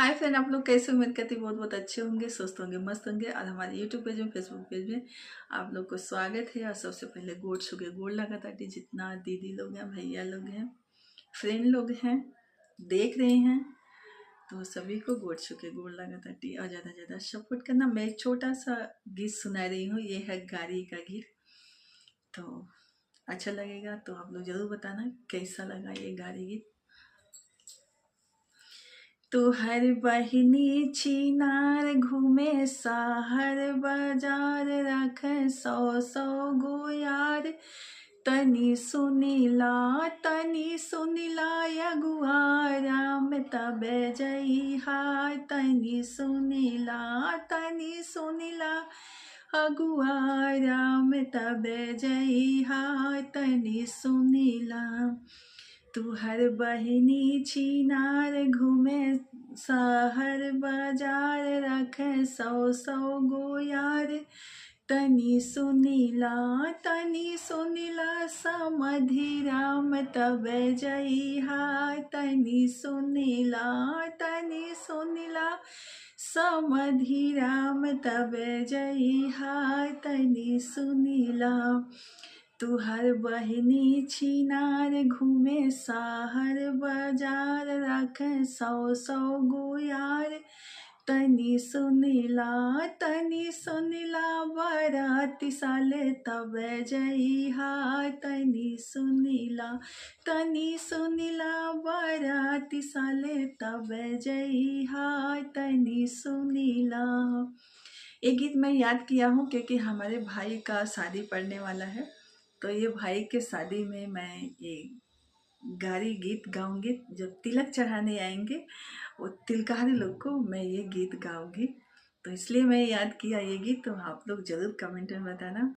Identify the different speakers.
Speaker 1: Hi friend, आप लोग कैसे? उम्मीद करती बहुत बहुत अच्छे होंगे, स्वस्थ होंगे, मस्त होंगे। और हमारे यूट्यूब पेज में, फेसबुक पेज में आप लोग को स्वागत है। और सबसे पहले गोड छुके गोड लगा ताकि जितना दीदी लोग हैं, भैया लोग हैं, फ्रेंड लोग हैं, देख रहे हैं, तो सभी को गोड छुके गोड लगा ताकि और ज़्यादा से ज़्यादा सपोर्ट करना। मैं एक छोटा सा गीत सुना रही हूँ, ये है गाड़ी का गीत। तो अच्छा लगेगा तो आप लोग ज़रूर बताना कैसा लगा ये गाड़ी गीत। तुहर बहिनी छिनार घूमे शहर बाजार, रख सौ सौ गो यार। तनी सुनिला अगुआरा में तबे जई हाय। तनी सुनिला अगुआरा में तबे जई हाय। तनी सुनिला तुहर बहिनी छिनार घूमे शहर बाजार, रख सौ सौ गो यार। तनी सुनिला समधिरा में तबे जई हाय। तनी सुनिला समधिरा में तबे जई हाय। तनी सुनिला तुहर बहिनी छिनार घूमे शहर बाजार, रख सौ सौ गो यार। तनी सुनिला बाराती साले तबे जई हाय। तनी सुनिला बाराती साले तबे जई हाय। तनी सुनिला। ये गीत मैं याद किया हूँ क्योंकि हमारे भाई का शादी पड़ने वाला है। तो ये भाई के शादी में मैं ये गारी गीत गाऊंगी। जब तिलक चढ़ाने आएंगे वो तिलकारी लोग को मैं ये गीत गाऊंगी, तो इसलिए मैं याद किया ये गीत। तो आप लोग जरूर कमेंट में बताना।